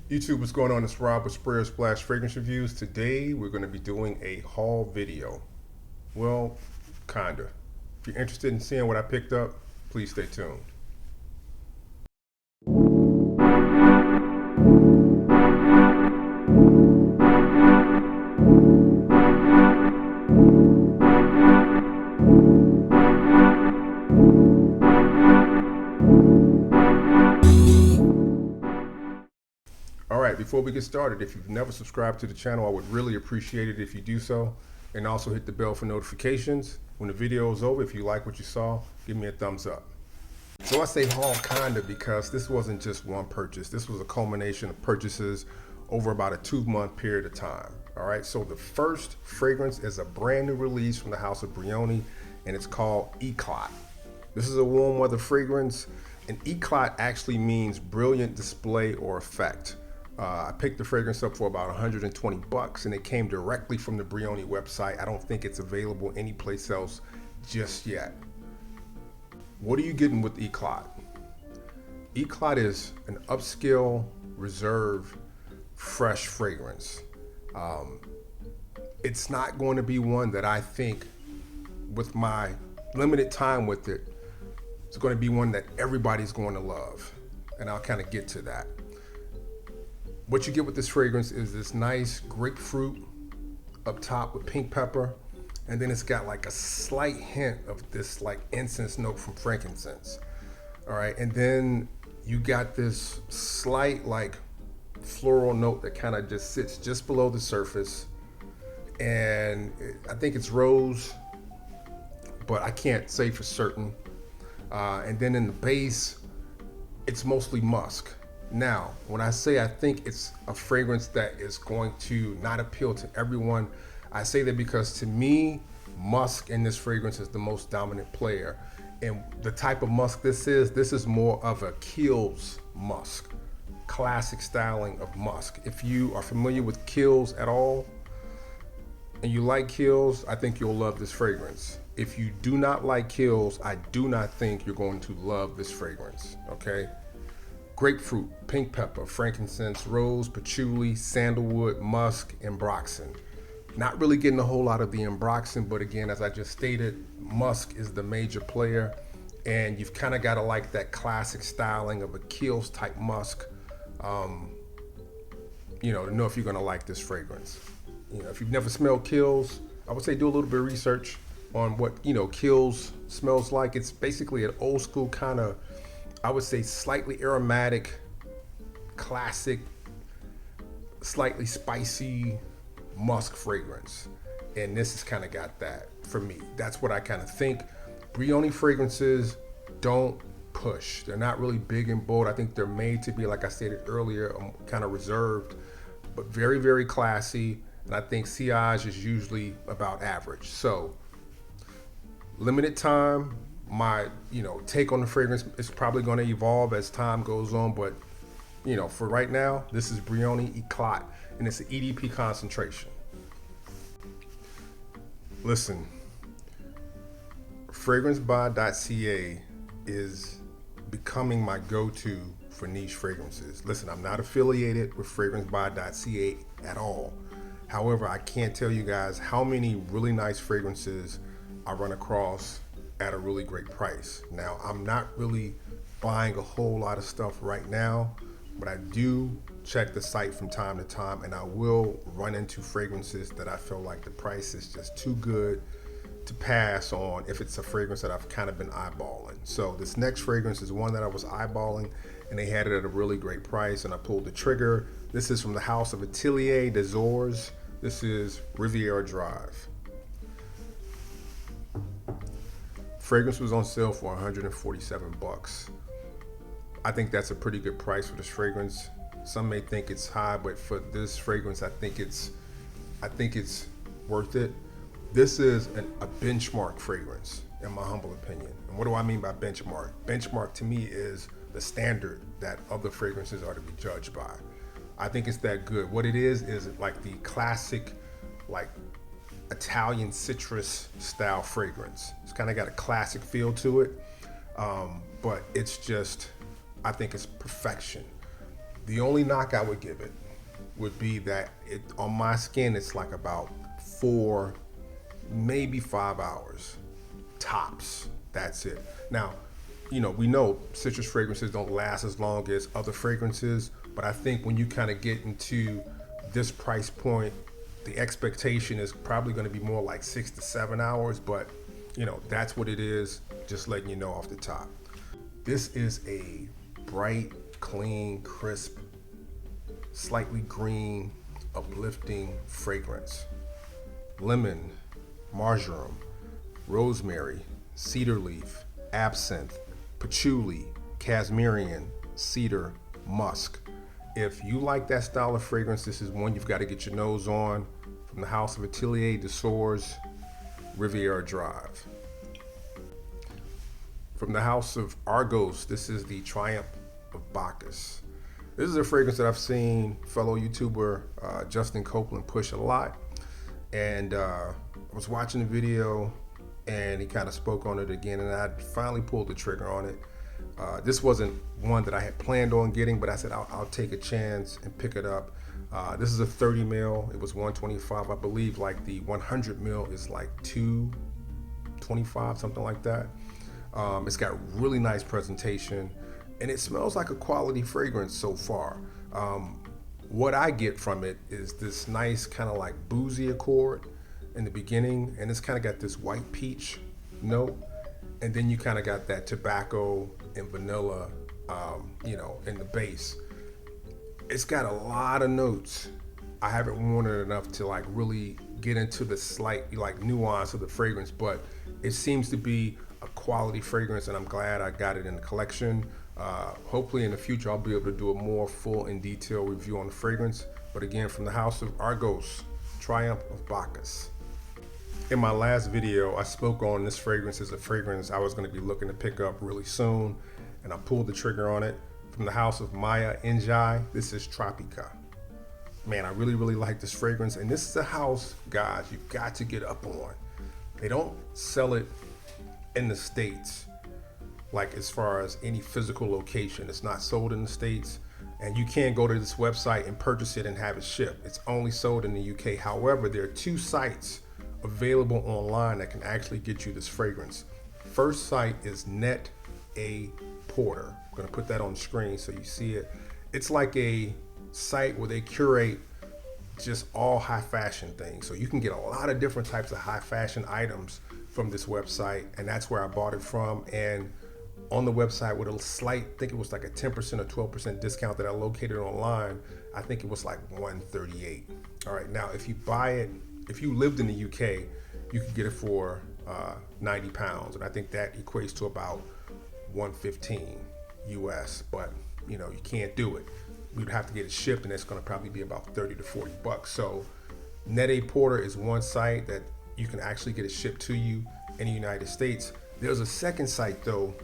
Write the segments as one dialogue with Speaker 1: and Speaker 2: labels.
Speaker 1: YouTube, what's going on? It's Rob with Sprayer Splash Fragrance Reviews. Today we're going to be doing a haul video. Well, kinda. If you're interested in seeing what I picked up, please stay tuned. Alright, before we get started, if you've never subscribed to the channel, I would really appreciate it if you do so. And also hit the bell for notifications. When the video is over, if you like what you saw, give me a thumbs up. So I say haul kinda because this wasn't just one purchase. This was a culmination of purchases over about a 2-month period of time. Alright, so the first fragrance is a brand new release from the house of Brioni, and it's called Eclat. This is a warm weather fragrance, and Eclat actually means brilliant display or effect. I picked the fragrance up for about 120 bucks, and it came directly from the Brioni website. I don't think it's available anyplace else just yet. What are you getting with Eclat? Eclat is an upscale, reserve, fresh fragrance. It's not going to be one that I think, with my limited time with it, it's going to be one that everybody's going to love. And I'll kind of get to that. What you get with this fragrance is this nice grapefruit up top with pink pepper, and then it's got like a slight hint of this like incense note from frankincense. All right, and then you got this slight like floral note that kind of just sits just below the surface, and I think it's rose, but I can't say for certain. And then in the base, it's mostly musk. Now, when I say I think it's a fragrance that is going to not appeal to everyone, I say that because to me, musk in this fragrance is the most dominant player. And the type of musk this is more of a Kiehl's musk, classic styling of musk. If you are familiar with Kiehl's at all, and you like Kiehl's, I think you'll love this fragrance. If you do not like Kiehl's, I do not think you're going to love this fragrance, okay? Grapefruit, pink pepper, frankincense, rose, patchouli, sandalwood, musk, and ambroxan. Not really getting a whole lot of the ambroxan, but again, as I just stated, musk is the major player, and you've kind of got to like that classic styling of a Kiehl's type musk, to know if you're going to like this fragrance. If you've never smelled Kiehl's, I would say do a little bit of research on what Kiehl's smells like. It's basically an old school kind of, I would say, slightly aromatic, classic, slightly spicy musk fragrance. And this has kind of got that for me. That's what I kind of think. Brioni fragrances don't push. They're not really big and bold. I think they're made to be, like I stated earlier, kind of reserved, but very, very classy. And I think sillage is usually about average. So limited time. My take on the fragrance is probably going to evolve as time goes on, but for right now, this is Brioni Eclat, and it's an EDP concentration. Listen, FragranceBuy.ca is becoming my go-to for niche fragrances. Listen, I'm not affiliated with FragranceBuy.ca at all. However, I can't tell you guys how many really nice fragrances I run across at a really great price. Now, I'm not really buying a whole lot of stuff right now, but I do check the site from time to time, and I will run into fragrances that I feel like the price is just too good to pass on if it's a fragrance that I've kind of been eyeballing. So this next fragrance is one that I was eyeballing, and they had it at a really great price, and I pulled the trigger. This is from the house of Atelier des Ors. This is Riviera Drive. Fragrance was on sale for 147 bucks. I think that's a pretty good price for this fragrance. Some may think it's high, but for this fragrance, I think it's worth it. This is a benchmark fragrance, in my humble opinion. And what do I mean by benchmark? Benchmark to me is the standard that other fragrances are to be judged by. I think it's that good. What it is like the classic, like Italian citrus style fragrance. It's kind of got a classic feel to it, but it's just, I think it's perfection. The only knock I would give it would be that it on my skin it's like about 4, maybe 5 hours tops. That's it. Now, we know citrus fragrances don't last as long as other fragrances, but I think when you kind of get into this price point, the expectation is probably going to be more like 6 to 7 hours, but that's what it is. Just letting you know off the top. This is a bright, clean, crisp, slightly green, uplifting fragrance. Lemon, marjoram, rosemary, cedar leaf, absinthe, patchouli, casmerian, cedar, musk. If you like that style of fragrance, this is one you've got to get your nose on. From the house of Atelier de Source, Riviera Drive. From the house of Argos, this is the Triumph of Bacchus. This is a fragrance that I've seen fellow YouTuber Justin Copeland push a lot. And I was watching the video and he kind of spoke on it again, and I finally pulled the trigger on it. This wasn't one that I had planned on getting, but I said I'll take a chance and pick it up. This is a 30 mil. It was $125. I believe like the 100 mil is like $225, something like that. It's got really nice presentation, and it smells like a quality fragrance so far. What I get from it is this nice kind of like boozy accord in the beginning, and it's kind of got this white peach note, and then you kind of got that tobacco and vanilla, in the base. It's got a lot of notes. I haven't worn it enough to like really get into the slight like nuance of the fragrance, but it seems to be a quality fragrance, and I'm glad I got it in the collection. Hopefully in the future I'll be able to do a more full and detailed review on the fragrance. But again, from the house of Argos, Triumph of Bacchus. In my last video, I spoke on this fragrance as a fragrance I was going to be looking to pick up really soon, and I pulled the trigger on it. From the house of Maja, Njie, this is Tropica. Man, I really, really like this fragrance, and this is a house, guys, you've got to get up on. They don't sell it in the States, like as far as any physical location. It's not sold in the States, and you can't go to this website and purchase it and have it shipped. It's only sold in the UK. However, there are 2 sites available online that can actually get you this fragrance. First site is Net A Porter. I'm gonna put that on the screen so you see it. It's like a site where they curate just all high fashion things. So you can get a lot of different types of high fashion items from this website, and that's where I bought it from. And on the website with a slight, I think it was like a 10% or 12% discount that I located online, I think it was like $138. All right, now if you buy it, if you lived in the UK, you could get it for 90 pounds. And I think that equates to about 115 US, but you can't do it. We'd have to get it shipped, and it's gonna probably be about 30 to 40 bucks. So Net A Porter is one site that you can actually get it shipped to you in the United States. There's a second site though,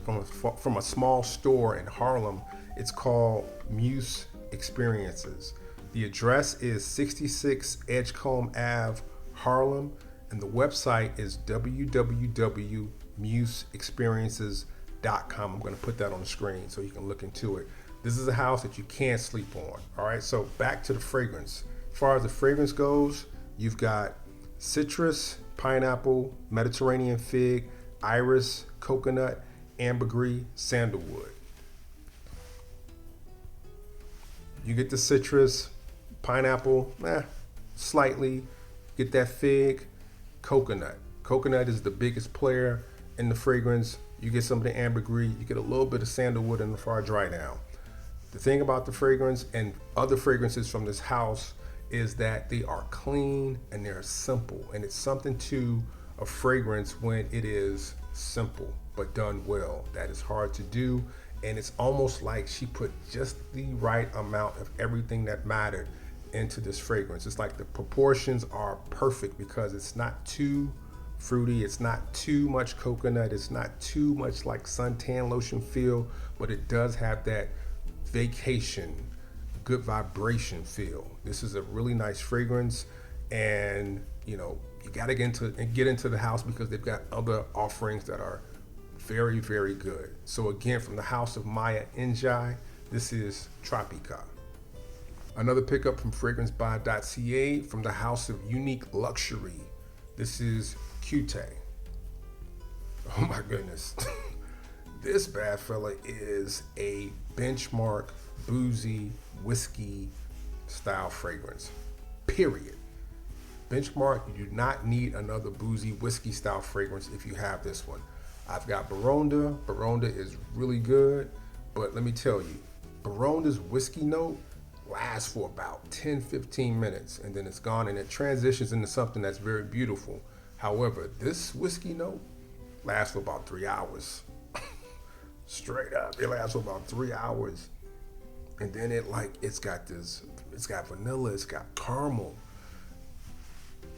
Speaker 1: from a small store in Harlem. It's called Muse Experiences. The address is 66 Edgecombe Ave, Harlem, and the website is www.museexperiences.com. I'm going to put that on the screen so you can look into it. This is a house that you can't sleep on. All right, so back to the fragrance. As far as the fragrance goes, you've got citrus, pineapple, Mediterranean fig, iris, coconut, ambergris, sandalwood. You get the citrus, pineapple, slightly. Get that fig, coconut. Coconut is the biggest player in the fragrance. You get some of the ambergris, you get a little bit of sandalwood in the far dry down. The thing about the fragrance and other fragrances from this house is that they are clean and they're simple. And it's something to a fragrance when it is simple but done well. That is hard to do. And it's almost like she put just the right amount of everything that mattered into this fragrance. It's like the proportions are perfect because it's not too fruity, it's not too much coconut, it's not too much like suntan lotion feel, but it does have that vacation, good vibration feel. This is a really nice fragrance, and you gotta get into the house because they've got other offerings that are very, very good. So again, from the house of Maja, Njie, This is Tropica. Another pickup from FragranceBuy.ca from the house of Unique Luxury. This is Kutay. Oh my goodness. This bad fella is a benchmark boozy whiskey style fragrance. Period. Benchmark, you do not need another boozy whiskey style fragrance if you have this one. I've got Brioni. Brioni is really good, but let me tell you, Brioni's whiskey note lasts for about 10-15 minutes and then it's gone and it transitions into something that's very beautiful. However, this whiskey note lasts for about 3 hours. Straight up, it lasts for about 3 hours. And then it's got vanilla, it's got caramel.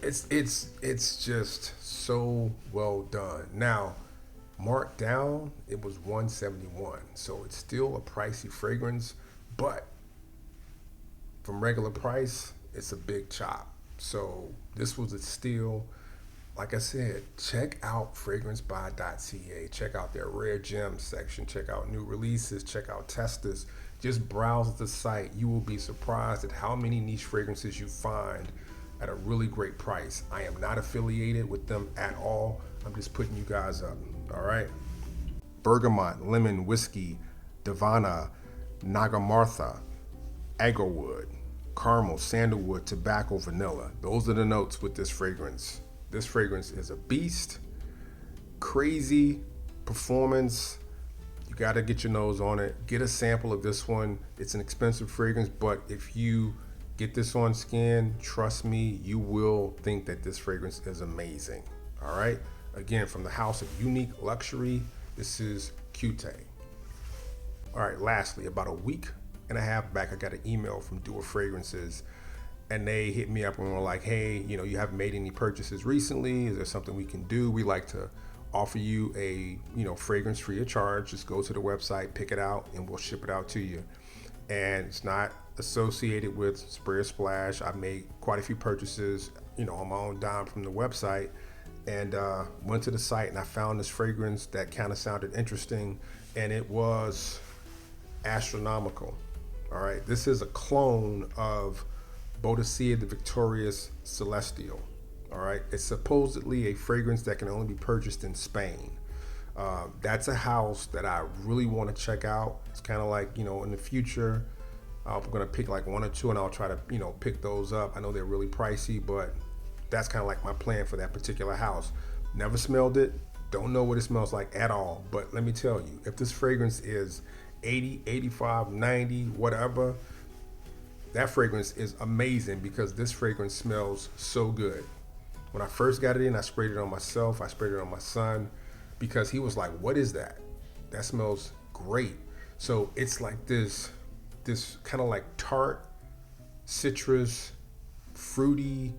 Speaker 1: It's just so well done. Now, marked down, it was $171, so it's still a pricey fragrance, but from regular price, it's a big chop. So this was a steal. Like I said, check out FragranceBuy.ca. Check out their rare gems section. Check out new releases. Check out testers. Just browse the site. You will be surprised at how many niche fragrances you find at a really great price. I am not affiliated with them at all. I'm just putting you guys up. All right. Bergamot, lemon, whiskey, Divana, Nagamartha, Agarwood, caramel, sandalwood, tobacco, vanilla. Those are the notes with this fragrance. This fragrance is a beast. Crazy performance. You got to get your nose on it. Get a sample of this one. It's an expensive fragrance, but if you get this on skin, trust me, you will think that this fragrance is amazing. All right. Again, from the house of Unique Luxury, this is Kutay. All right. Lastly, about a week and a half back, I got an email from Dua Fragrances, and they hit me up and were like, hey, you haven't made any purchases recently. Is there something we can do? We like to offer you a, fragrance free of charge. Just go to the website, pick it out, and we'll ship it out to you. And it's not associated with Spray or Splash. I made quite a few purchases, on my own dime from the website, and went to the site and I found this fragrance that kind of sounded interesting, and it was Astronomical. All right, this is a clone of Boadicea the Victorious Celestial. All right, it's supposedly a fragrance that can only be purchased in Spain. That's a house that I really want to check out. It's kind of like, in the future, I'm going to pick like one or two and I'll try to, pick those up. I know they're really pricey, but that's kind of like my plan for that particular house. Never smelled it. Don't know what it smells like at all. But let me tell you, if this fragrance is 80, 85, 90, whatever, that fragrance is amazing because this fragrance smells so good. When I first got it in, I sprayed it on myself. I sprayed it on my son because he was like, what is that? That smells great. So it's like this kind of like tart, citrus, fruity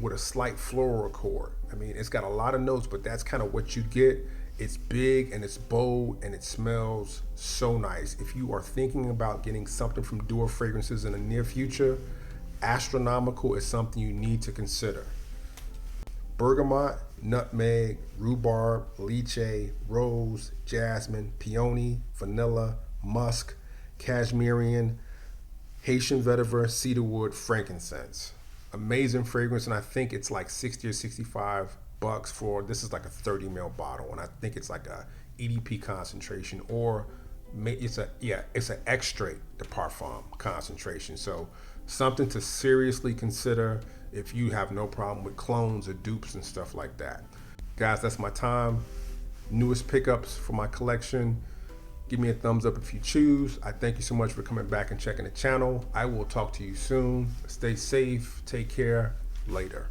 Speaker 1: with a slight floral accord. I mean, it's got a lot of notes, but that's kind of what you get. It's big and it's bold and it smells so nice. If you are thinking about getting something from Dua Fragrances in the near future, Astronomical is something you need to consider. Bergamot, nutmeg, rhubarb, lychee, rose, jasmine, peony, vanilla, musk, cashmerian, Haitian vetiver, cedarwood, frankincense. Amazing fragrance, and I think it's like 60 or 65 bucks for, this is like a 30 ml bottle, and I think it's like a EDP concentration, or it's an extrait de parfum concentration. So something to seriously consider if you have no problem with clones or dupes and stuff like that. Guys, that's my time. Newest pickups for my collection. Give me a thumbs up if you choose. I thank you so much for coming back and checking the channel. I will talk to you soon. Stay safe. Take care. Later.